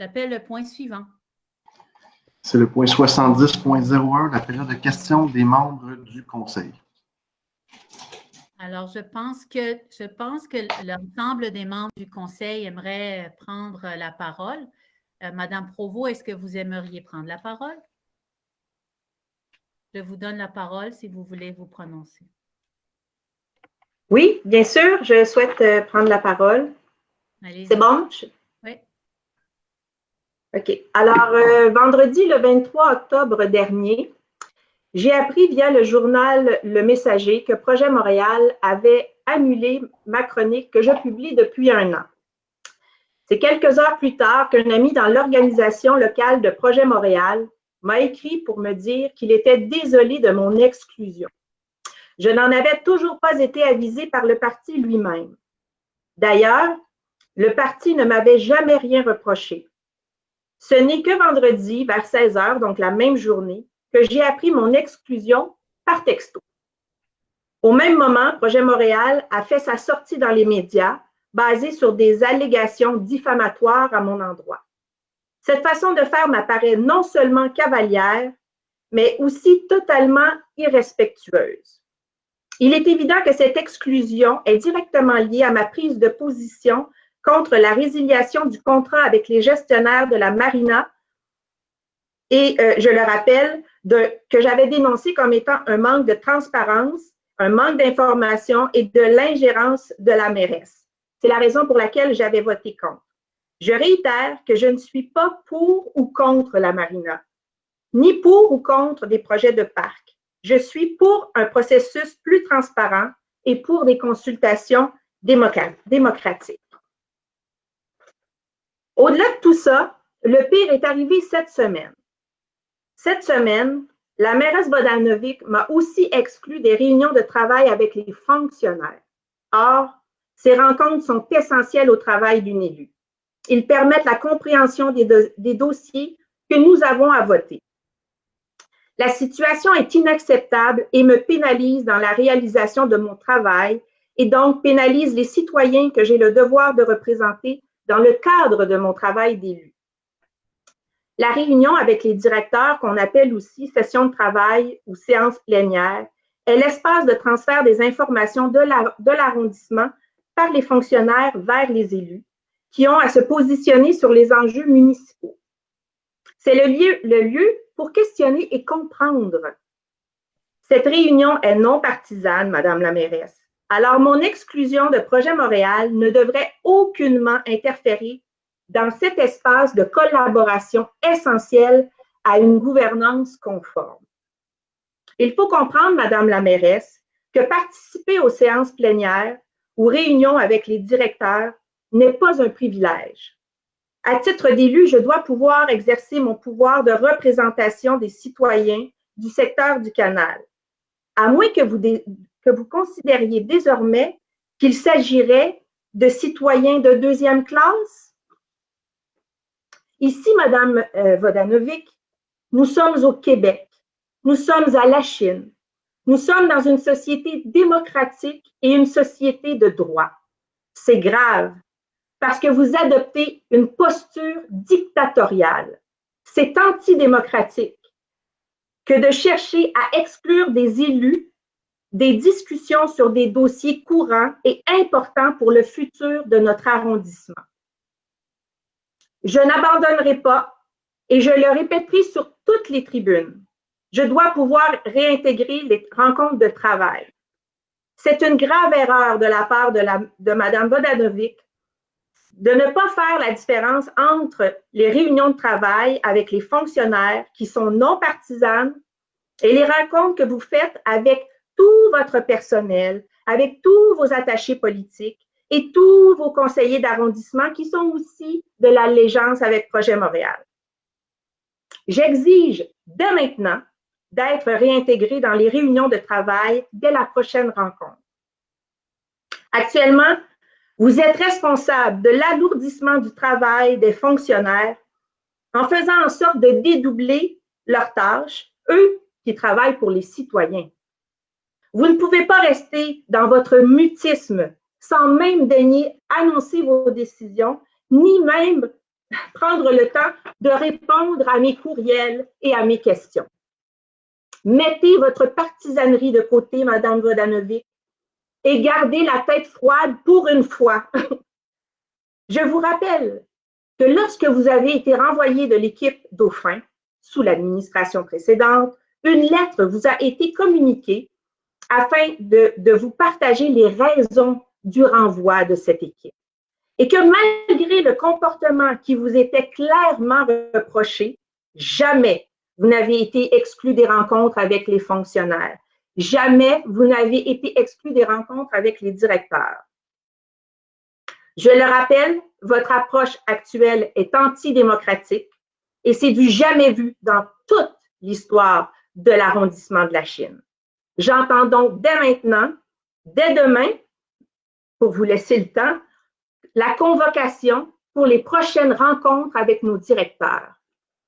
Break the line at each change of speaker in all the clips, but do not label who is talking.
J'appelle le point suivant.
C'est le point 70.01, la période de questions des membres du Conseil.
Alors, je pense que l'ensemble des membres du Conseil aimeraient prendre la parole. Madame Provost, est-ce que vous aimeriez prendre la parole? Je vous donne la parole si vous voulez vous prononcer.
Oui, bien sûr, je souhaite prendre la parole. C'est bon?
Oui.
OK. Alors, vendredi, le 23 octobre dernier, j'ai appris via le journal Le Messager que Projet Montréal avait annulé ma chronique que je publie depuis 1 an. C'est quelques heures plus tard qu'un ami dans l'organisation locale de Projet Montréal m'a écrit pour me dire qu'il était désolé de mon exclusion. Je n'en avais toujours pas été avisée par le parti lui-même. D'ailleurs, le parti ne m'avait jamais rien reproché. Ce n'est que vendredi, vers 16 h, donc la même journée, que j'ai appris mon exclusion par texto. Au même moment, Projet Montréal a fait sa sortie dans les médias basée sur des allégations diffamatoires à mon endroit. Cette façon de faire m'apparaît non seulement cavalière, mais aussi totalement irrespectueuse. Il est évident que cette exclusion est directement liée à ma prise de position contre la résiliation du contrat avec les gestionnaires de la marina et, je le rappelle, que j'avais dénoncé comme étant un manque de transparence, un manque d'information et de l'ingérence de la mairesse. C'est la raison pour laquelle j'avais voté contre. Je réitère que je ne suis pas pour ou contre la marina, ni pour ou contre des projets de parc. Je suis pour un processus plus transparent et pour des consultations démocratiques. Au-delà de tout ça, le pire est arrivé cette semaine. Cette semaine, la mairesse Vodanovic m'a aussi exclu des réunions de travail avec les fonctionnaires. Or, ces rencontres sont essentielles au travail d'une élue. Ils permettent la compréhension des dossiers que nous avons à voter. La situation est inacceptable et me pénalise dans la réalisation de mon travail et donc pénalise les citoyens que j'ai le devoir de représenter dans le cadre de mon travail d'élu. La réunion avec les directeurs, qu'on appelle aussi session de travail ou séance plénière, est l'espace de transfert des informations de l'arrondissement par les fonctionnaires vers les élus, qui ont à se positionner sur les enjeux municipaux. C'est le lieu pour questionner et comprendre. Cette réunion est non partisane, Madame la mairesse. Alors, mon exclusion de Projet Montréal ne devrait aucunement interférer dans cet espace de collaboration essentiel à une gouvernance conforme. Il faut comprendre, Madame la mairesse, que participer aux séances plénières ou réunions avec les directeurs n'est pas un privilège. À titre d'élu, je dois pouvoir exercer mon pouvoir de représentation des citoyens du secteur du canal, à moins que vous considériez désormais qu'il s'agirait de citoyens de deuxième classe. Ici, Madame Vodanovic, nous sommes au Québec, nous sommes à la Chine, nous sommes dans une société démocratique et une société de droit. C'est grave, parce que vous adoptez une posture dictatoriale. C'est antidémocratique que de chercher à exclure des élus des discussions sur des dossiers courants et importants pour le futur de notre arrondissement. Je n'abandonnerai pas et je le répéterai sur toutes les tribunes. Je dois pouvoir réintégrer les rencontres de travail. C'est une grave erreur de la part de Mme Vodanovic de ne pas faire la différence entre les réunions de travail avec les fonctionnaires qui sont non partisanes et les rencontres que vous faites avec tout votre personnel, avec tous vos attachés politiques et tous vos conseillers d'arrondissement qui sont aussi de l'allégeance avec Projet Montréal. J'exige dès maintenant d'être réintégré dans les réunions de travail dès la prochaine rencontre. Actuellement, vous êtes responsable de l'alourdissement du travail des fonctionnaires en faisant en sorte de dédoubler leurs tâches, eux qui travaillent pour les citoyens. Vous ne pouvez pas rester dans votre mutisme sans même daigner annoncer vos décisions, ni même prendre le temps de répondre à mes courriels et à mes questions. Mettez votre partisanerie de côté, Madame Vodanovic, et gardez la tête froide pour une fois. Je vous rappelle que lorsque vous avez été renvoyé de l'équipe Dauphin sous l'administration précédente, une lettre vous a été communiquée afin de vous partager les raisons du renvoi de cette équipe. Et que malgré le comportement qui vous était clairement reproché, jamais vous n'avez été exclu des rencontres avec les fonctionnaires. Jamais vous n'avez été exclu des rencontres avec les directeurs. Je le rappelle, votre approche actuelle est antidémocratique et c'est du jamais vu dans toute l'histoire de l'arrondissement de la Chine. J'entends donc dès maintenant, dès demain, pour vous laisser le temps, la convocation pour les prochaines rencontres avec nos directeurs.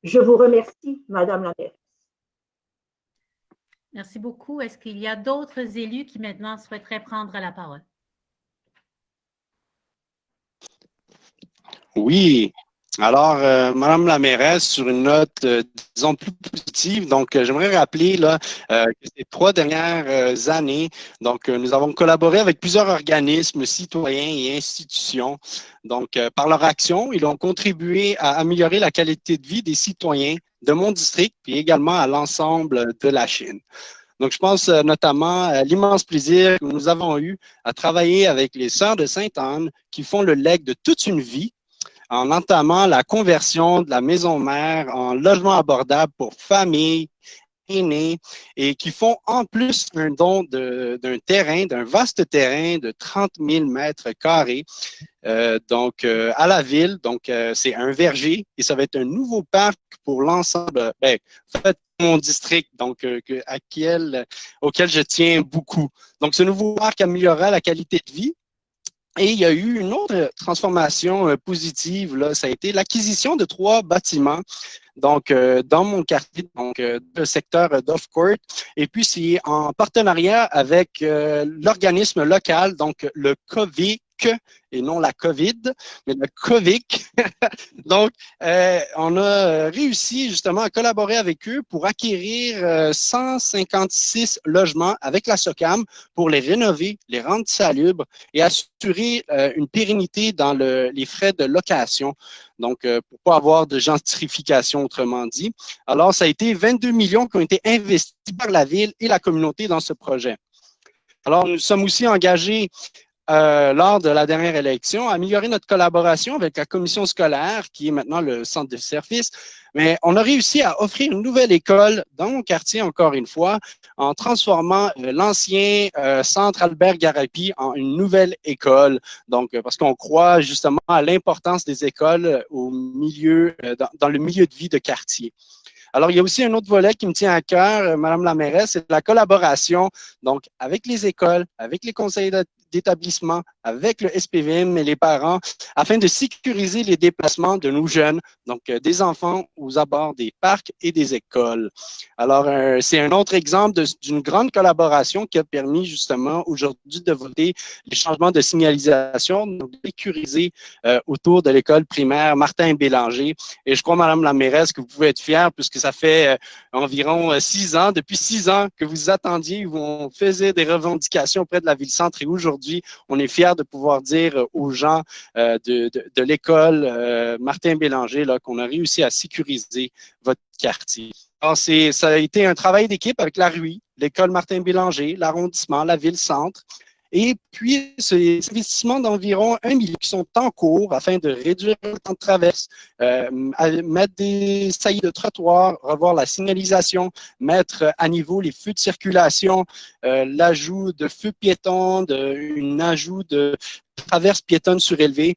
Je vous remercie, Madame la mairesse.
Merci beaucoup. Est-ce qu'il y a d'autres élus qui maintenant souhaiteraient prendre la parole?
Oui. Alors, Madame la mairesse, sur une note, disons, plus positive, donc j'aimerais rappeler là, que ces 3 dernières années, donc nous avons collaboré avec plusieurs organismes citoyens et institutions. Donc, par leur action, ils ont contribué à améliorer la qualité de vie des citoyens de mon district, puis également à l'ensemble de la Chine. Donc, je pense notamment à l'immense plaisir que nous avons eu à travailler avec les Sœurs de Sainte-Anne qui font le legs de toute une vie en entamant la conversion de la maison mère en logement abordable pour familles, aînés, et qui font en plus un don d'un terrain, d'un vaste terrain de 30 000 mètres carrés, à la ville. Donc, c'est un verger et ça va être un nouveau parc pour l'ensemble, mon district, donc auquel je tiens beaucoup. Donc, ce nouveau parc améliorera la qualité de vie. Et il y a eu une autre transformation positive, là, ça a été l'acquisition de 3 bâtiments, donc dans mon quartier, donc le secteur d'Off-Court. Et puis, c'est en partenariat avec l'organisme local, donc le COVIC, et non la COVID, mais le COVIC. Donc, on a réussi justement à collaborer avec eux pour acquérir 156 logements avec la SOCAM pour les rénover, les rendre salubres et assurer une pérennité dans les frais de location. Donc, pour pas avoir de gentrification, autrement dit. Alors, ça a été 22 millions qui ont été investis par la ville et la communauté dans ce projet. Alors, nous sommes aussi engagés lors de la dernière élection, améliorer notre collaboration avec la commission scolaire, qui est maintenant le centre de service. Mais on a réussi à offrir une nouvelle école dans mon quartier, encore une fois, en transformant l'ancien centre Albert Garapi en une nouvelle école. Donc, parce qu'on croit justement à l'importance des écoles au milieu, dans le milieu de vie de quartier. Alors, il y a aussi un autre volet qui me tient à cœur, Madame la mairesse, c'est la collaboration, donc, avec les écoles, avec les conseils d'établissement, avec le SPVM et les parents, afin de sécuriser les déplacements de nos jeunes, donc des enfants aux abords des parcs et des écoles. Alors, c'est un autre exemple d'une grande collaboration qui a permis justement aujourd'hui de voter les changements de signalisation, donc de sécuriser autour de l'école primaire Martin Bélanger. Et je crois, Madame la mairesse, que vous pouvez être fière puisque ça fait environ 6 ans, depuis 6 ans que vous attendiez, où on faisait des revendications auprès de la ville-centre et aujourd'hui, on est fiers de pouvoir dire aux gens de l'école Martin Bélanger là, qu'on a réussi à sécuriser votre quartier. Alors, ça a été un travail d'équipe avec la RUI, l'école Martin Bélanger, l'arrondissement, la ville-centre. Et puis, ces investissements d'environ 1 million qui sont en cours afin de réduire le temps de traverse, mettre des saillies de trottoir, revoir la signalisation, mettre à niveau les feux de circulation, l'ajout de feux piétons, un ajout de traverses piétonnes surélevées.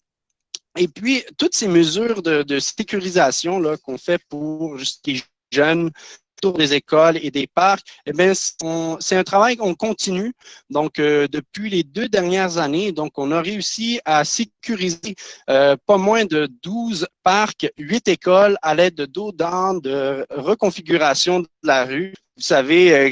Et puis, toutes ces mesures de sécurisation là, qu'on fait pour juste les jeunes, autour des écoles et des parcs, eh bien, c'est un travail qu'on continue. Donc, depuis les 2 dernières années, donc, on a réussi à sécuriser pas moins de 12 parcs, 8 écoles à l'aide de dos d'âne, de reconfiguration de la rue. Vous savez,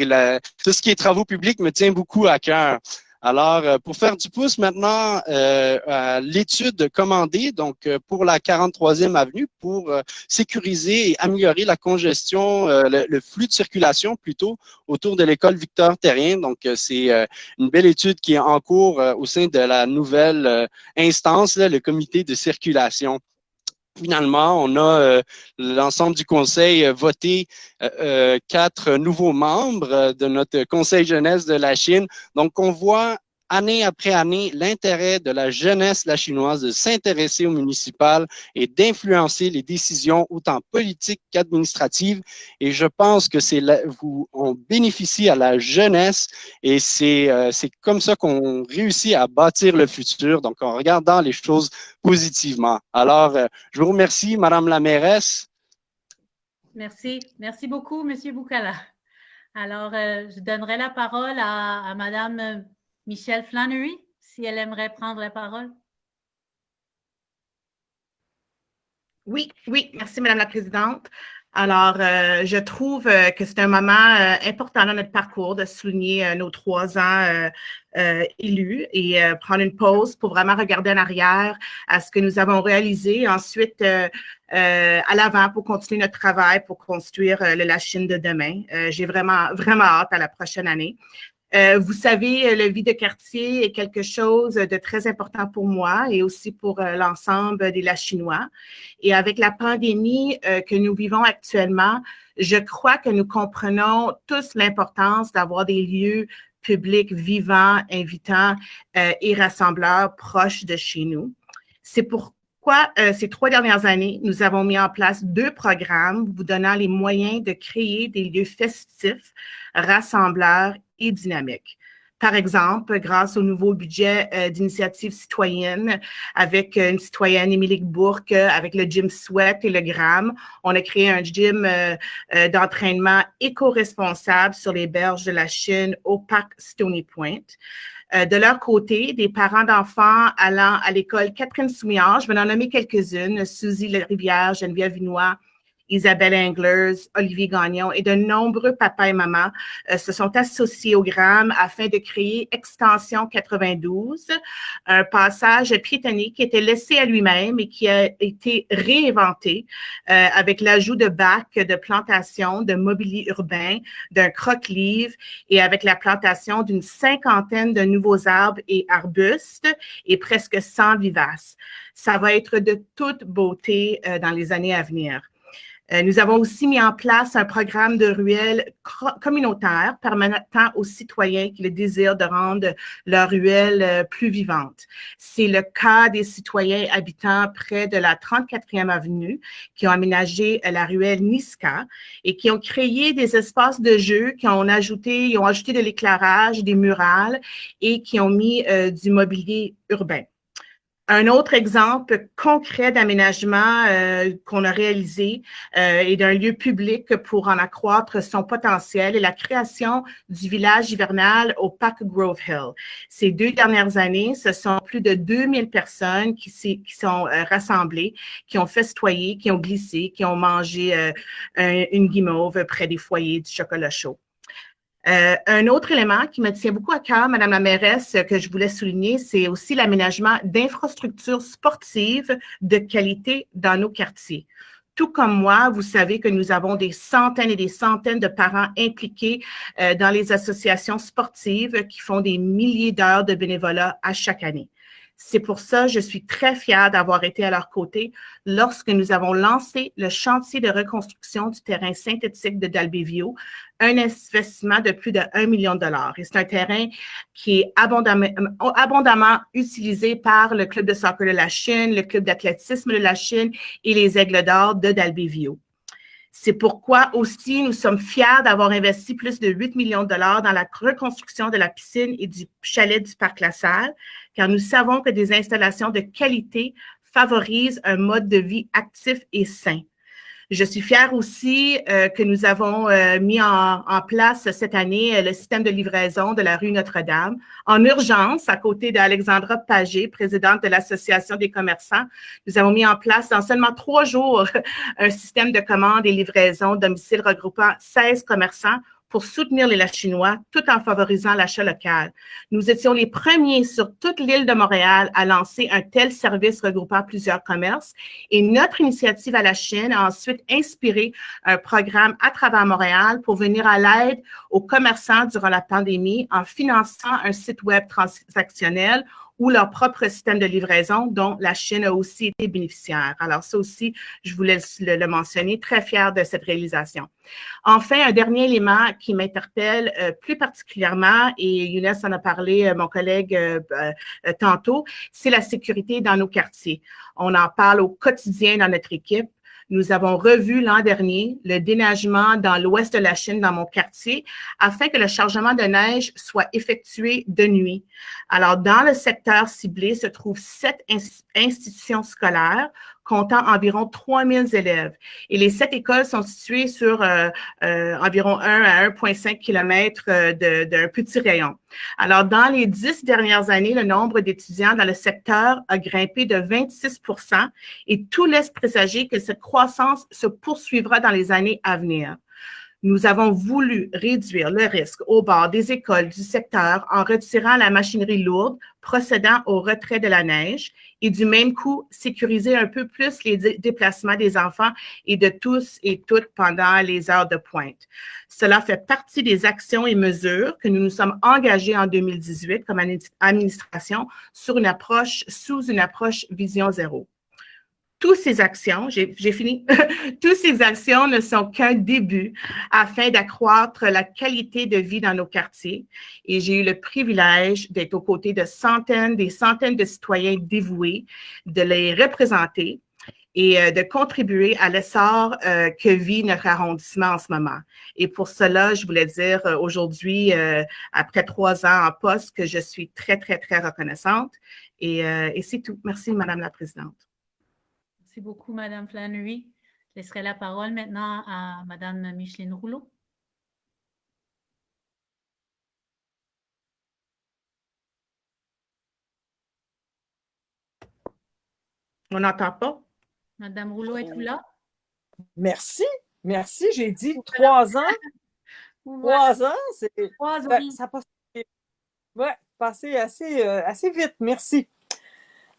tout ce qui est travaux publics me tient beaucoup à cœur. Alors, pour faire du pouce maintenant à l'étude commandée, donc pour la 43e avenue, pour sécuriser et améliorer la congestion, le flux de circulation plutôt autour de l'école Victor-Terrien. Donc, c'est une belle étude qui est en cours au sein de la nouvelle instance, là, le comité de circulation. Finalement, on a l'ensemble du conseil voté 4 nouveaux membres de notre conseil jeunesse de la Chine. Donc, on voit année après année l'intérêt de la jeunesse la chinoise de s'intéresser au municipal et d'influencer les décisions autant politiques qu'administratives. Et je pense que on bénéficie à la jeunesse et c'est comme ça qu'on réussit à bâtir le futur. Donc, en regardant les choses positivement. Alors, je vous remercie, Madame la mairesse.
Merci. Merci beaucoup, Monsieur Boucala. Alors, je donnerai la parole à Madame Michelle Flannery, si elle aimerait prendre la parole.
Oui, merci Madame la Présidente. Alors, je trouve que c'est un moment important dans notre parcours de souligner nos 3 ans élus et prendre une pause pour vraiment regarder en arrière à ce que nous avons réalisé. Ensuite, à l'avant pour continuer notre travail pour construire le Lachine de demain. J'ai vraiment hâte à la prochaine année. Vous savez, le vie de quartier est quelque chose de très important pour moi et aussi pour l'ensemble des Lachinois. Et avec la pandémie que nous vivons actuellement, je crois que nous comprenons tous l'importance d'avoir des lieux publics vivants, invitants et rassembleurs proches de chez nous. C'est pourquoi ces 3 dernières années, nous avons mis en place 2 programmes vous donnant les moyens de créer des lieux festifs, rassembleurs et dynamiques. Par exemple, grâce au nouveau budget d'initiative citoyenne avec une citoyenne, Émilie Bourque, avec le gym Sweat et le Gram, on a créé un gym d'entraînement éco-responsable sur les berges de la Chine au parc Stony Point. De leur côté, des parents d'enfants allant à l'école Catherine Soumillard, je vais en nommer quelques-unes, Suzy Larivière, Geneviève Vinois, Isabelle Englers, Olivier Gagnon et de nombreux papas et mamans se sont associés au GRAM afin de créer Extension 92, un passage piétonnier qui était laissé à lui-même et qui a été réinventé avec l'ajout de bacs de plantation, de mobilier urbain, d'un croque-livre et avec la plantation d'une 50aine de nouveaux arbres et arbustes et presque 100 vivaces. Ça va être de toute beauté dans les années à venir. Nous avons aussi mis en place un programme de ruelles communautaires permettant aux citoyens qui le désirent de rendre leur ruelle plus vivante. C'est le cas des citoyens habitant près de la 34e avenue qui ont aménagé la ruelle Niska et qui ont créé des espaces de jeu, ils ont ajouté de l'éclairage, des murales et qui ont mis du mobilier urbain. Un autre exemple concret d'aménagement qu'on a réalisé est d'un lieu public pour en accroître son potentiel est la création du village hivernal au parc Grove Hill. Ces 2 dernières années, ce sont plus de 2000 personnes qui sont rassemblées, qui ont festoyé, qui ont glissé, qui ont mangé une guimauve près des foyers du chocolat chaud. Un autre élément qui me tient beaucoup à cœur, Madame la mairesse, que je voulais souligner, c'est aussi l'aménagement d'infrastructures sportives de qualité dans nos quartiers. Tout comme moi, vous savez que nous avons des centaines et des centaines de parents impliqués dans les associations sportives qui font des milliers d'heures de bénévolat à chaque année. C'est pour ça que je suis très fière d'avoir été à leur côté lorsque nous avons lancé le chantier de reconstruction du terrain synthétique de Dalbévio, un investissement de plus de 1 million de dollars. Et c'est un terrain qui est abondamment utilisé par le club de soccer de la Chine, le club d'athlétisme de la Chine et les Aigles d'or de Dalbévio. C'est pourquoi aussi nous sommes fiers d'avoir investi plus de 8 millions de dollars dans la reconstruction de la piscine et du chalet du Parc La Salle, car nous savons que des installations de qualité favorisent un mode de vie actif et sain. Je suis fière aussi que nous avons mis en place cette année le système de livraison de la rue Notre-Dame en urgence à côté d'Alexandra Pagé, présidente de l'Association des commerçants. Nous avons mis en place dans seulement 3 jours un système de commande et livraison domicile regroupant 16 commerçants pour soutenir les Chinois tout en favorisant l'achat local. Nous étions les premiers sur toute l'île de Montréal à lancer un tel service regroupant plusieurs commerces et notre initiative à la Chine a ensuite inspiré un programme à travers Montréal pour venir à l'aide aux commerçants durant la pandémie en finançant un site web transactionnel ou leur propre système de livraison dont la Chine a aussi été bénéficiaire. Alors ça aussi, je voulais le mentionner, très fière de cette réalisation. Enfin, un dernier élément qui m'interpelle plus particulièrement, et Younes en a parlé, mon collègue, tantôt, c'est la sécurité dans nos quartiers. On en parle au quotidien dans notre équipe. Nous avons revu l'an dernier le déneigement dans l'ouest de la Chine, dans mon quartier, afin que le chargement de neige soit effectué de nuit. Alors, dans le secteur ciblé se trouvent 7 institutions scolaires comptant environ 3000 élèves. Et les 7 écoles sont situées sur environ 1 à 1,5 km d'un petit rayon. Alors, dans les 10 dernières années, le nombre d'étudiants dans le secteur a grimpé de 26 % et tout laisse présager que cette croissance se poursuivra dans les années à venir. Nous avons voulu réduire le risque au bord des écoles du secteur en retirant la machinerie lourde procédant au retrait de la neige et du même coup sécuriser un peu plus les déplacements des enfants et de tous et toutes pendant les heures de pointe. Cela fait partie des actions et mesures que nous nous sommes engagés en 2018 comme administration sous une approche Vision Zéro. Toutes ces actions, j'ai fini, toutes ces actions ne sont qu'un début afin d'accroître la qualité de vie dans nos quartiers. Et j'ai eu le privilège d'être aux côtés de des centaines de citoyens dévoués, de les représenter et de contribuer à l'essor que vit notre arrondissement en ce moment. Et pour cela, je voulais dire aujourd'hui, après 3 ans en poste, que je suis très, très, très reconnaissante. Et c'est tout. Merci, Madame la Présidente.
Merci beaucoup, Madame Flannery. Je laisserai la parole maintenant à Madame Micheline Rouleau.
On n'entend pas.
Madame Rouleau, êtes-vous là?
Merci. Merci. J'ai dit 3 ans. 3 ans, c'est.
3 ans.
Ça passe, passé assez vite. Merci.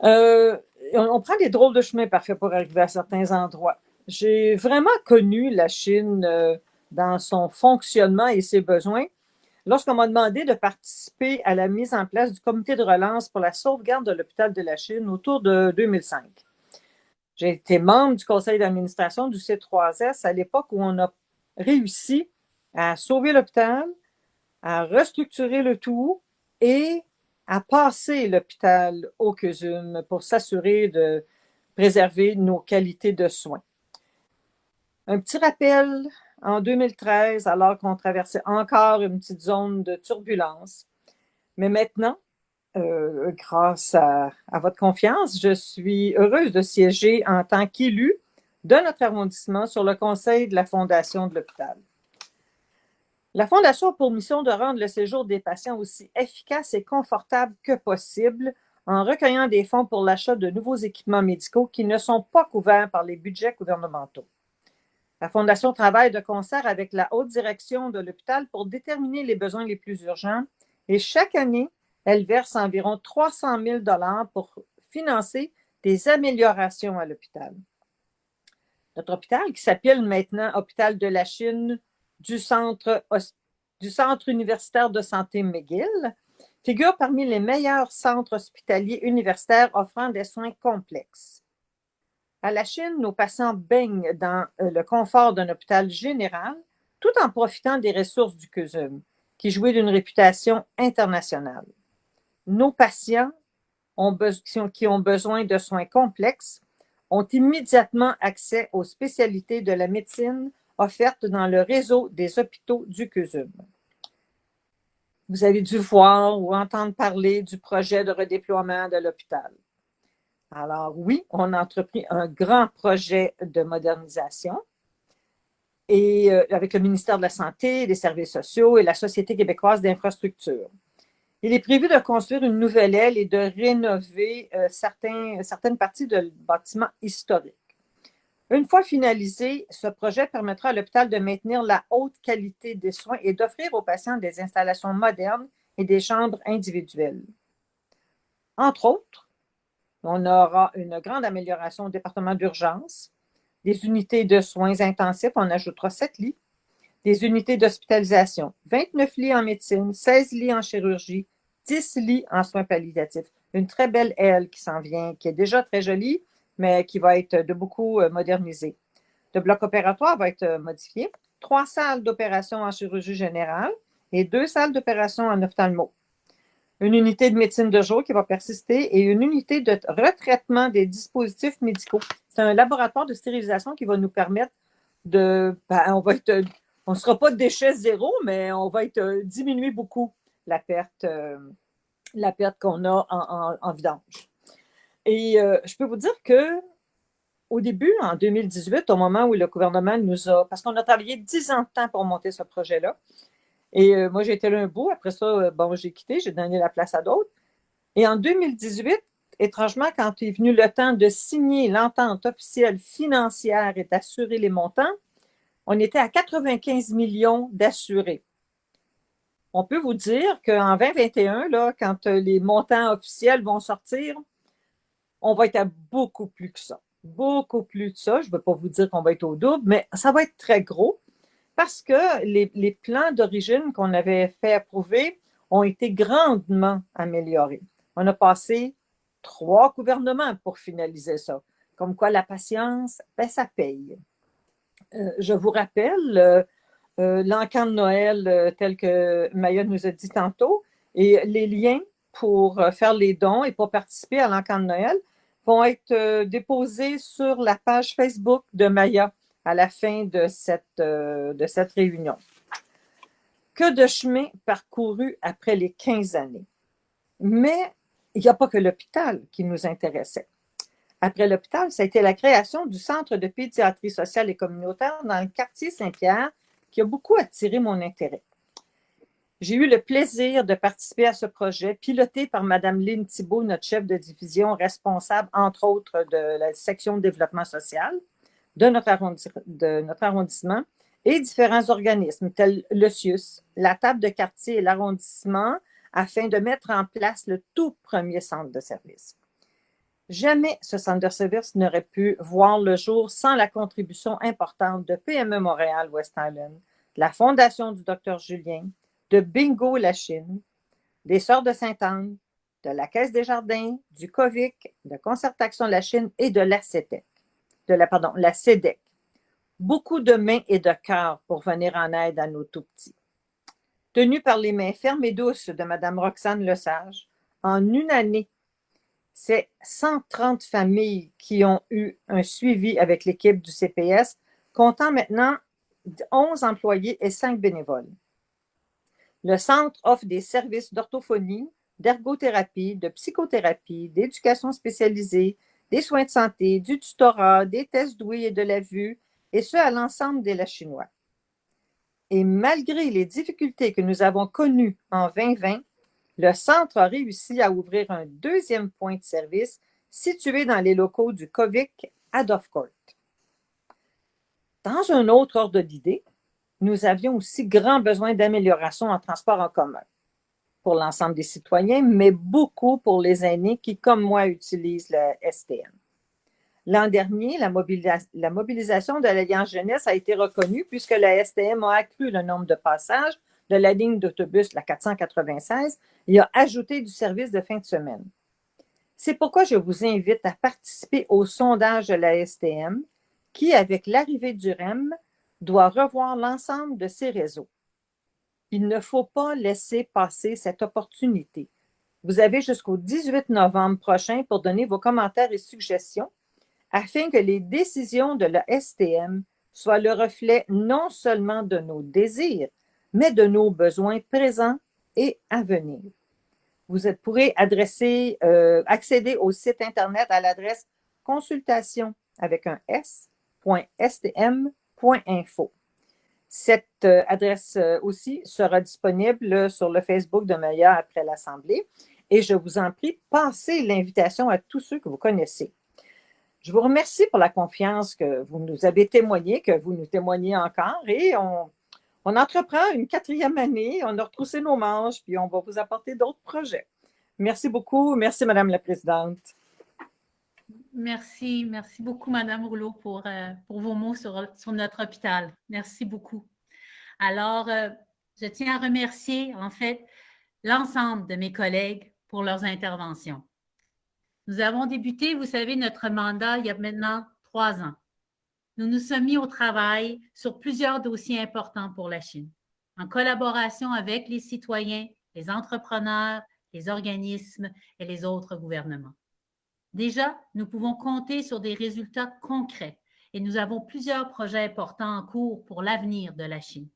On prend des drôles de chemins parfaits pour arriver à certains endroits. J'ai vraiment connu la Chine dans son fonctionnement et ses besoins lorsqu'on m'a demandé de participer à la mise en place du comité de relance pour la sauvegarde de l'hôpital de la Chine autour de 2005. J'ai été membre du conseil d'administration du C3S à l'époque où on a réussi à sauver l'hôpital, à restructurer le tout et à passer l'hôpital au CUSUM pour s'assurer de préserver nos qualités de soins. Un petit rappel, en 2013, alors qu'on traversait encore une petite zone de turbulence, mais maintenant, grâce à votre confiance, je suis heureuse de siéger en tant qu'élue de notre arrondissement sur le conseil de la Fondation de l'hôpital. La Fondation a pour mission de rendre le séjour des patients aussi efficace et confortable que possible en recueillant des fonds pour l'achat de nouveaux équipements médicaux qui ne sont pas couverts par les budgets gouvernementaux. La Fondation travaille de concert avec la haute direction de l'hôpital pour déterminer les besoins les plus urgents et chaque année, elle verse environ 300 000 $ pour financer des améliorations à l'hôpital. Notre hôpital, qui s'appelle maintenant Hôpital de la Chine du Centre universitaire de santé McGill, figure parmi les meilleurs centres hospitaliers universitaires offrant des soins complexes. À la Chine, nos patients baignent dans le confort d'un hôpital général tout en profitant des ressources du CUSUM, qui jouit d'une réputation internationale. Nos patients qui ont besoin de soins complexes ont immédiatement accès aux spécialités de la médecine offertes dans le réseau des hôpitaux du CUSUM. Vous avez dû voir ou entendre parler du projet de redéploiement de l'hôpital. Alors oui, on a entrepris un grand projet de modernisation et avec le ministère de la Santé, des Services sociaux et la Société québécoise d'infrastructure. Il est prévu de construire une nouvelle aile et de rénover certaines parties de bâtiments historiques. Une fois finalisé, ce projet permettra à l'hôpital de maintenir la haute qualité des soins et d'offrir aux patients des installations modernes et des chambres individuelles. Entre autres, on aura une grande amélioration au département d'urgence, des unités de soins intensifs, on ajoutera 7 lits, des unités d'hospitalisation, 29 lits en médecine, 16 lits en chirurgie, 10 lits en soins palliatifs. Une très belle aile qui s'en vient, qui est déjà très jolie, mais qui va être de beaucoup modernisée. Le bloc opératoire va être modifié, 3 salles d'opération en chirurgie générale et 2 salles d'opération en ophtalmo. Une unité de médecine de jour qui va persister et une unité de retraitement des dispositifs médicaux. C'est un laboratoire de stérilisation qui va nous permettre on ne sera pas de déchets zéro, mais on va diminuer beaucoup la perte qu'on a en vidange. Et je peux vous dire que au début, en 2018, au moment où le gouvernement parce qu'on a travaillé 10 ans de temps pour monter ce projet-là, et moi, j'ai été là un bout. Après ça, j'ai quitté, j'ai donné la place à d'autres. Et en 2018, étrangement, quand est venu le temps de signer l'entente officielle financière et d'assurer les montants, on était à 95 millions d'assurés. On peut vous dire qu'en 2021, là, quand les montants officiels vont sortir, on va être à beaucoup plus que ça. Beaucoup plus de ça. Je ne vais pas vous dire qu'on va être au double, mais ça va être très gros. Parce que les plans d'origine qu'on avait fait approuver ont été grandement améliorés. On a passé 3 gouvernements pour finaliser ça. Comme quoi, la patience, ça paye. Je vous rappelle l'encan de Noël tel que Maya nous a dit tantôt et les liens pour faire les dons et pour participer à l'encan de Noël vont être déposés sur la page Facebook de Maya à la fin de cette réunion. Que de chemin parcouru après les 15 années. Mais il n'y a pas que l'hôpital qui nous intéressait. Après l'hôpital, ça a été la création du Centre de pédiatrie sociale et communautaire dans le quartier Saint-Pierre qui a beaucoup attiré mon intérêt. J'ai eu le plaisir de participer à ce projet piloté par Mme Lynne Thibault, notre chef de division responsable, entre autres, de la section développement social de notre arrondissement et différents organismes tels le CIUS, la table de quartier et l'arrondissement afin de mettre en place le tout premier centre de service. Jamais ce centre de service n'aurait pu voir le jour sans la contribution importante de PME Montréal West Island, de la Fondation du Dr Julien, de Bingo La Chine, des Sœurs de Sainte-Anne, de la Caisse des Jardins, du COVIC, de Concertation La Chine et de la CEDEC. La CEDEC. Beaucoup de mains et de cœur pour venir en aide à nos tout-petits. Tenu par les mains fermes et douces de Mme Roxane Lesage, en une année, c'est 130 familles qui ont eu un suivi avec l'équipe du CPS, comptant maintenant 11 employés et 5 bénévoles. Le centre offre des services d'orthophonie, d'ergothérapie, de psychothérapie, d'éducation spécialisée, des soins de santé, du tutorat, des tests d'ouïe et de la vue, et ce à l'ensemble des Lachinois. Et malgré les difficultés que nous avons connues en 2020, le centre a réussi à ouvrir un deuxième point de service situé dans les locaux du COVIC à Dovecourt. Dans un autre ordre d'idée, nous avions aussi grand besoin d'amélioration en transport en commun pour l'ensemble des citoyens, mais beaucoup pour les aînés qui, comme moi, utilisent le STM. L'an dernier, la mobilisation de l'Alliance Jeunesse a été reconnue puisque la STM a accru le nombre de passages de la ligne d'autobus, la 496, et a ajouté du service de fin de semaine. C'est pourquoi je vous invite à participer au sondage de la STM qui, avec l'arrivée du REM, doit revoir l'ensemble de ses réseaux. Il ne faut pas laisser passer cette opportunité. Vous avez jusqu'au 18 novembre prochain pour donner vos commentaires et suggestions afin que les décisions de la STM soient le reflet non seulement de nos désirs, mais de nos besoins présents et à venir. Vous pourrez accéder au site Internet à l'adresse consultation avec un s.stm.info. Cette adresse aussi sera disponible sur le Facebook de Maya après l'Assemblée et je vous en prie, passez l'invitation à tous ceux que vous connaissez. Je vous remercie pour la confiance que vous nous avez témoignée, que vous nous témoignez encore et on entreprend une 4e année, on a retroussé nos manches puis on va vous apporter d'autres projets. Merci beaucoup. Merci, Madame la Présidente.
Merci beaucoup, Madame Rouleau, pour vos mots sur notre hôpital. Merci beaucoup. Alors, je tiens à remercier, en fait, l'ensemble de mes collègues pour leurs interventions. Nous avons débuté, vous savez, notre mandat il y a maintenant 3 ans. Nous nous sommes mis au travail sur plusieurs dossiers importants pour la Chine, en collaboration avec les citoyens, les entrepreneurs, les organismes et les autres gouvernements. Déjà, nous pouvons compter sur des résultats concrets et nous avons plusieurs projets importants en cours pour l'avenir de la Chine.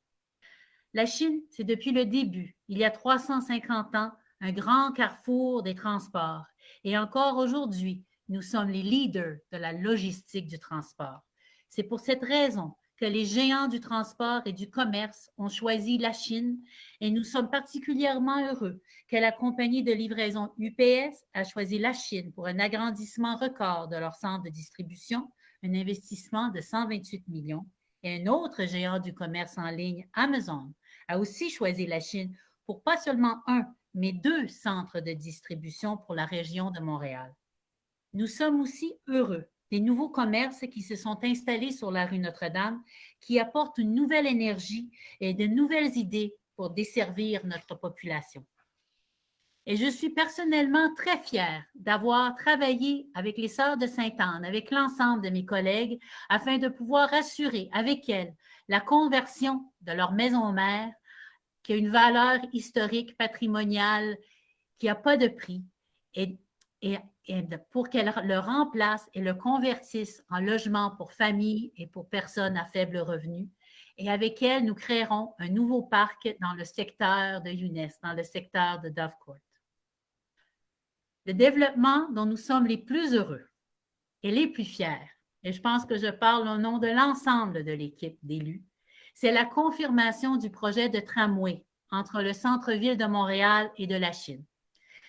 La Chine, c'est depuis le début, il y a 350 ans, un grand carrefour des transports. Et encore aujourd'hui, nous sommes les leaders de la logistique du transport. C'est pour cette raison que les géants du transport et du commerce ont choisi la Chine et nous sommes particulièrement heureux que la compagnie de livraison UPS a choisi la Chine pour un agrandissement record de leur centre de distribution, un investissement de 128 millions. Et un autre géant du commerce en ligne, Amazon, a aussi choisi la Chine pour pas seulement un, mais 2 centres de distribution pour la région de Montréal. Nous sommes aussi heureux des nouveaux commerces qui se sont installés sur la rue Notre-Dame, qui apportent une nouvelle énergie et de nouvelles idées pour desservir notre population. Et je suis personnellement très fière d'avoir travaillé avec les Sœurs de Sainte-Anne, avec l'ensemble de mes collègues, afin de pouvoir assurer avec elles la conversion de leur maison mère, qui a une valeur historique, patrimoniale, qui n'a pas de prix, et pour qu'elle le remplace et le convertisse en logement pour familles et pour personnes à faible revenu. Et avec elle, nous créerons un nouveau parc dans le secteur de Younes, dans le secteur de Dovecourt. Le développement dont nous sommes les plus heureux et les plus fiers, et je pense que je parle au nom de l'ensemble de l'équipe d'élus, c'est la confirmation du projet de tramway entre le centre-ville de Montréal et de la Chine.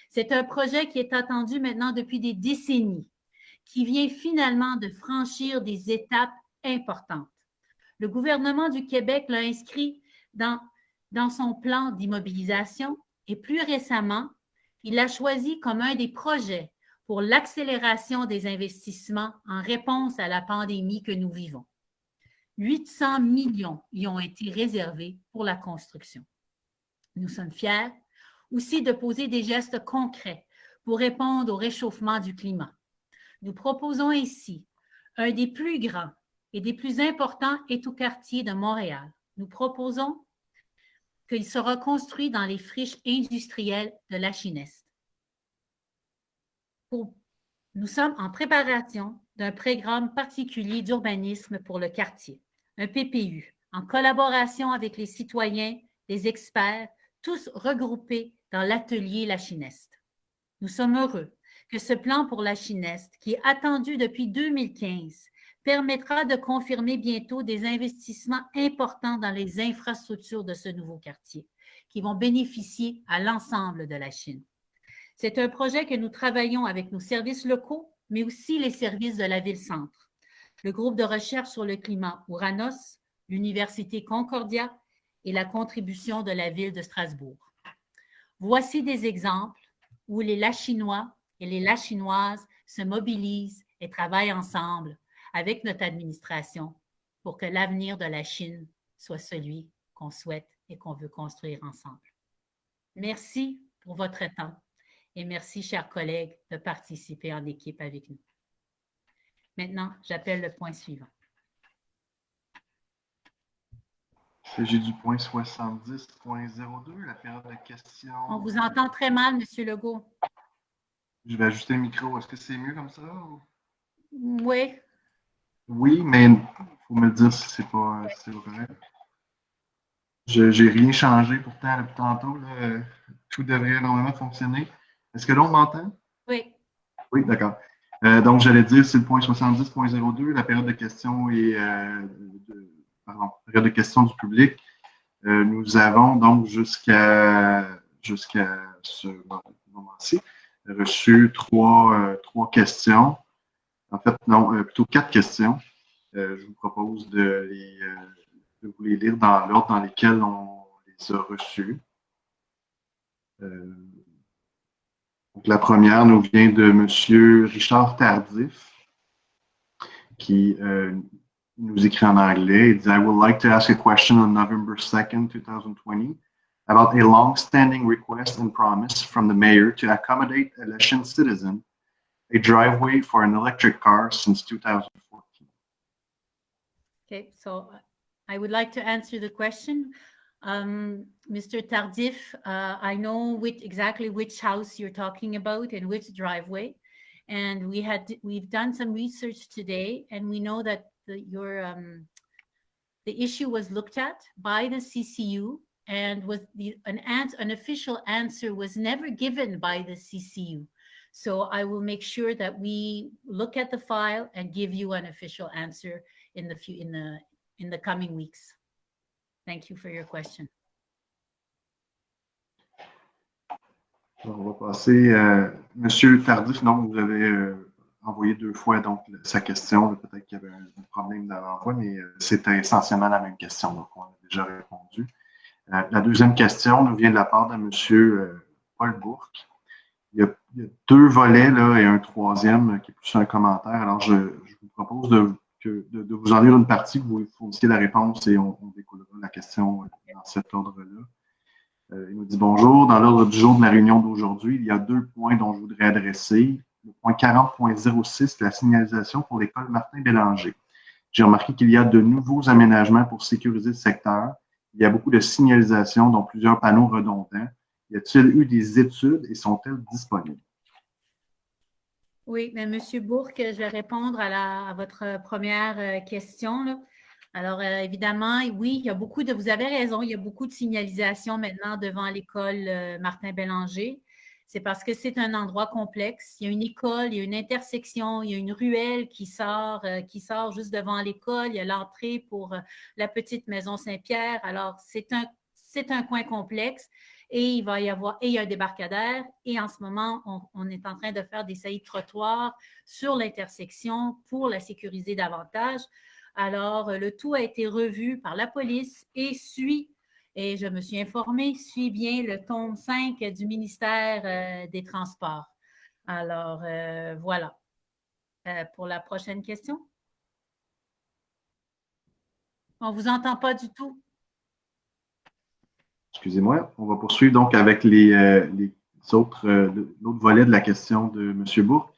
C'est un projet qui est attendu maintenant depuis des décennies, qui vient finalement de franchir des étapes importantes. Le gouvernement du Québec l'a inscrit dans son plan d'immobilisation et plus récemment, il l'a choisi comme un des projets pour l'accélération des investissements en réponse à la pandémie que nous vivons. 800 millions y ont été réservés pour la construction. Nous sommes fiers aussi de poser des gestes concrets pour répondre au réchauffement du climat. Nous proposons ici un des plus grands et des plus importants écoquartiers de Montréal. Nous proposons qu'il sera construit dans les friches industrielles de la Chine-Est. Nous sommes en préparation d'un programme particulier d'urbanisme pour le quartier, un PPU, en collaboration avec les citoyens, les experts, tous regroupés dans l'atelier La Chine-Est. Nous sommes heureux que ce plan pour la Chine-Est, qui est attendu depuis 2015, permettra de confirmer bientôt des investissements importants dans les infrastructures de ce nouveau quartier, qui vont bénéficier à l'ensemble de la Chine. C'est un projet que nous travaillons avec nos services locaux, mais aussi les services de la Ville-Centre, le groupe de recherche sur le climat Ouranos, l'Université Concordia et la contribution de la Ville de Strasbourg. Voici des exemples où les Lachinois et les Lachinoises se mobilisent et travaillent ensemble avec notre administration pour que l'avenir de la Chine soit celui qu'on souhaite et qu'on veut construire ensemble. Merci pour votre temps et merci, chers collègues, de participer en équipe avec nous. Maintenant, j'appelle le point suivant.
Il s'agit du point 70.02, la période de questions.
On vous entend très mal, M. Legault.
Je vais ajuster le micro. Est-ce que c'est mieux comme ça?
Oui.
Oui, mais il faut me le dire si c'est pas correct. J'ai rien changé pourtant depuis tantôt. Là, tout devrait normalement fonctionner. Est-ce que là, on m'entend?
Oui.
Oui, d'accord. Donc, j'allais dire, c'est le point 70.02, la période de questions et période de questions du public. Nous avons donc jusqu'à ce moment-ci reçu trois questions. En fait, non, plutôt 4 questions. Je vous propose de vous les lire dans l'ordre dans lesquels on les a reçues. Donc, la première nous vient de M. Richard Tardif, qui nous écrit en anglais. Il dit, I would like to ask a question on November 2nd, 2020, about a long-standing request and promise from the mayor to accommodate a Lachine citizen a driveway for an electric car since 2014.
Okay, so I would like to answer the question. Mr. Tardif, I know exactly which house you're talking about and which driveway. And we've done some research today, and we know that the issue was looked at by the CCU, and an official answer was never given by the CCU. So I will make sure that we look at the file and give you an official answer in the coming weeks. Thank you for your question.
On va passer. Monsieur Tardif, donc, vous avez envoyé 2 fois donc, sa question. Peut-être qu'il y avait un problème dans l'envoi, mais c'était essentiellement la même question. Donc, on a déjà répondu. La deuxième question nous vient de la part de monsieur Paul Bourque. Il y a 2 volets là, et un troisième qui est plus un commentaire. Alors, je vous propose de vous en lire une partie, vous fournissez la réponse et on découlera la question dans cet ordre-là. Il nous dit bonjour. Dans l'ordre du jour de la réunion d'aujourd'hui, il y a 2 points dont je voudrais adresser. Le point 40.06, la signalisation pour l'école Martin-Bélanger. J'ai remarqué qu'il y a de nouveaux aménagements pour sécuriser le secteur. Il y a beaucoup de signalisation, dont plusieurs panneaux redondants. Y a-t-il eu des études et sont-elles disponibles?
Oui, mais M. Bourque, je vais répondre à votre première question, là. Alors, évidemment, oui, vous avez raison, il y a beaucoup de signalisation maintenant devant l'école Martin-Bélanger. C'est parce que c'est un endroit complexe. Il y a une école, il y a une intersection, il y a une ruelle qui sort juste devant l'école. Il y a l'entrée pour la petite maison Saint-Pierre. Alors, c'est un coin complexe. Et il y a un débarcadère. Et en ce moment, on est en train de faire des saillies de trottoirs sur l'intersection pour la sécuriser davantage. Alors, le tout a été revu par la police et je me suis informée, suit bien le tome 5 du ministère des Transports. Alors, voilà. Pour la prochaine question. On ne vous entend pas du tout.
Excusez-moi, on va poursuivre donc avec l'autre volet de la question de M. Bourque.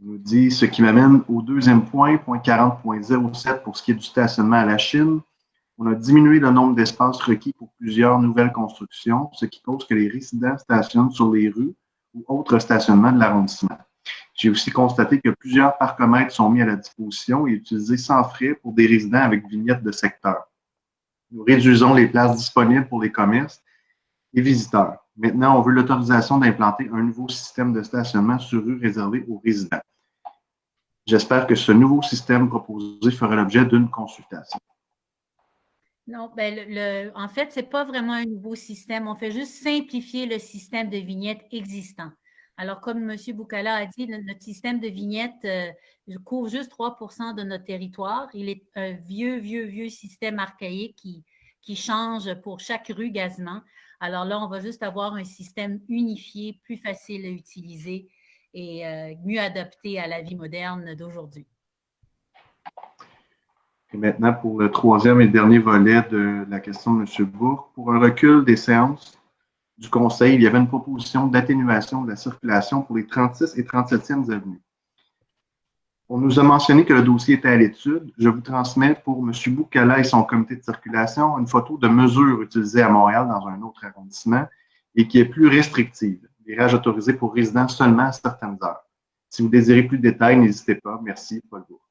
Il nous dit ce qui m'amène au deuxième point 40.07 pour ce qui est du stationnement à la Chine. On a diminué le nombre d'espaces requis pour plusieurs nouvelles constructions, ce qui cause que les résidents stationnent sur les rues ou autres stationnements de l'arrondissement. J'ai aussi constaté que plusieurs parcomètres sont mis à la disposition et utilisés sans frais pour des résidents avec vignette de secteur. Nous réduisons les places disponibles pour les commerces et visiteurs. Maintenant, on veut l'autorisation d'implanter un nouveau système de stationnement sur rue réservé aux résidents. J'espère que ce nouveau système proposé fera l'objet d'une consultation.
Non, en fait, ce n'est pas vraiment un nouveau système. On fait juste simplifier le système de vignettes existant. Alors, comme M. Boukala a dit, notre système de vignettes couvre juste 3% de notre territoire. Il est un vieux système archaïque qui change pour chaque rue quasiment. Alors là, on va juste avoir un système unifié, plus facile à utiliser et mieux adapté à la vie moderne d'aujourd'hui.
Et maintenant, pour le troisième et dernier volet de la question de M. Bourque, pour un recul des séances du Conseil, il y avait une proposition d'atténuation de la circulation pour les 36 et 37e avenues. On nous a mentionné que le dossier était à l'étude. Je vous transmets pour M. Boukala et son comité de circulation une photo de mesures utilisées à Montréal dans un autre arrondissement et qui est plus restrictive. Virage autorisé pour résidents seulement à certaines heures. Si vous désirez plus de détails, n'hésitez pas. Merci, Paul Bourque.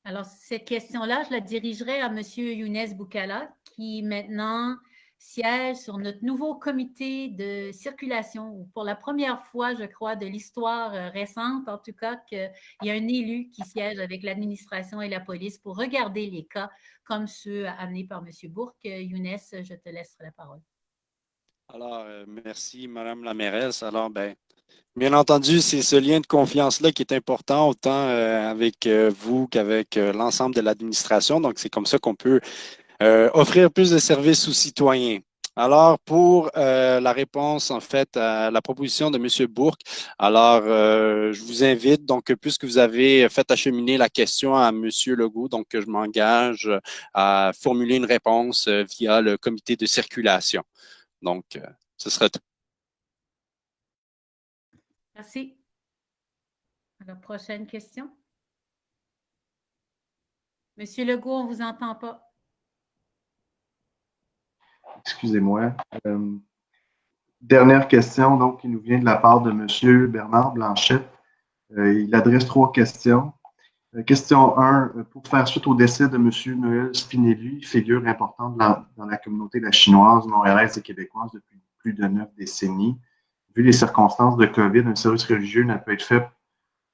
Alors, cette question-là, je la dirigerai à M. Younes Boukala, qui maintenant siège sur notre nouveau comité de circulation. Pour la première fois, je crois, de l'histoire récente, en tout cas, qu'il y a un élu qui siège avec l'administration et la police pour regarder les cas comme ceux amenés par M. Bourque. Younes, je te laisserai la parole.
Alors, merci, Mme la mairesse. Alors, Bien entendu, c'est ce lien de confiance-là qui est important, autant avec vous qu'avec l'ensemble de l'administration. Donc, c'est comme ça qu'on peut offrir plus de services aux citoyens. Alors, pour la réponse, en fait, à la proposition de M. Bourque, alors, je vous invite, donc, puisque vous avez fait acheminer la question à M. Legault, donc, je m'engage à formuler une réponse via le comité de circulation. Donc, ce sera tout.
Merci. Alors, prochaine question. Monsieur Legault, on ne vous entend pas.
Excusez-moi. Dernière question, donc, qui nous vient de la part de M. Bernard Blanchette. Il adresse 3 questions. Question 1, pour faire suite au décès de M. Noël Spinelli, figure importante dans la communauté de la chinoise, montréalaise et québécoise depuis plus de 9 décennies. Vu les circonstances de COVID, un service religieux ne peut être fait.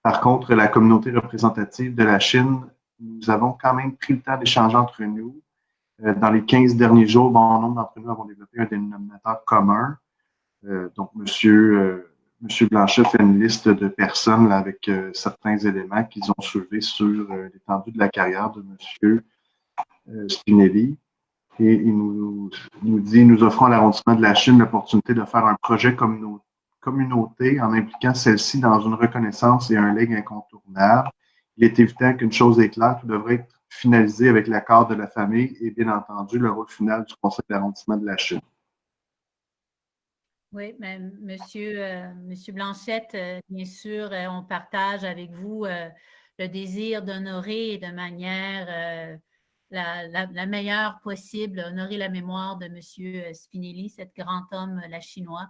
Par contre, la communauté représentative de la Chine, nous avons quand même pris le temps d'échanger entre nous. Dans les 15 derniers jours, bon nombre d'entre nous avons développé un dénominateur commun. Donc, Monsieur Blanchet fait une liste de personnes là, avec certains éléments qu'ils ont soulevés sur l'étendue de la carrière de Monsieur Spinelli. Et il nous dit, nous offrons à l'arrondissement de la Chine l'opportunité de faire un projet communauté en impliquant celle-ci dans une reconnaissance et un legs incontournable. Il est évident qu'une chose est claire, tout devrait être finalisé avec l'accord de la famille et bien entendu le rôle final du conseil d'arrondissement de la Chine.
Oui, mais Monsieur Blanchette, bien sûr, on partage avec vous le désir d'honorer de manière la meilleure possible, honorer la mémoire de Monsieur Spinelli, cet grand homme, la chinois.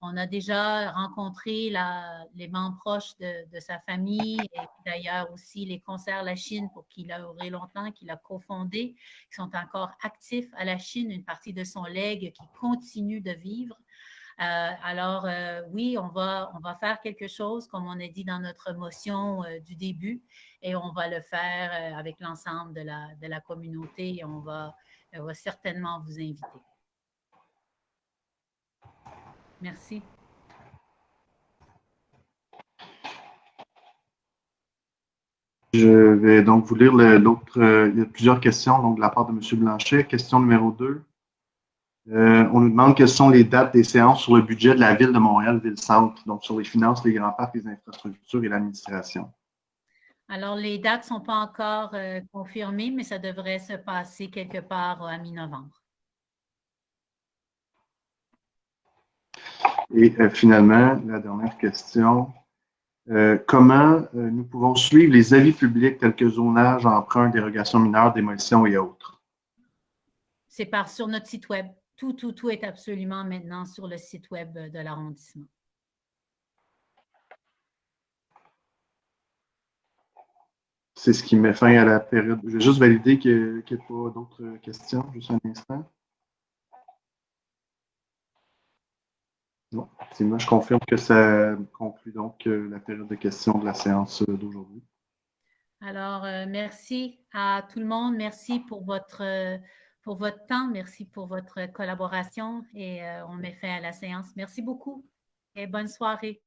On a déjà rencontré les membres proches de sa famille et d'ailleurs aussi les concerts La Chine pour qui il a œuvré longtemps, qu'il a cofondé, qui sont encore actifs à la Chine, une partie de son legs qui continue de vivre. Oui, on va faire quelque chose, comme on a dit dans notre motion du début, et on va le faire avec l'ensemble de la communauté et on va certainement vous inviter. Merci.
Je vais donc vous lire l'autre. Il y a plusieurs questions donc, de la part de M. Blanchet. Question numéro 2. On nous demande quelles sont les dates des séances sur le budget de la Ville de Montréal, Ville-Centre, donc sur les finances, les grands parcs, les infrastructures et l'administration.
Alors, les dates ne sont pas encore confirmées, mais ça devrait se passer quelque part à mi-novembre.
Et finalement, la dernière question. Comment nous pouvons suivre les avis publics tels que zonage, emprunt, dérogation mineure, démolition et autres?
C'est sur notre site Web. Tout est absolument maintenant sur le site Web de l'arrondissement.
C'est ce qui met fin à la période. Je vais juste valider qu'il n'y ait pas d'autres questions, juste un instant. Non, moi, je confirme que ça conclut donc la période de questions de la séance d'aujourd'hui.
Alors, merci à tout le monde. Merci pour votre temps. Merci pour votre collaboration et on met fin à la séance. Merci beaucoup et bonne soirée.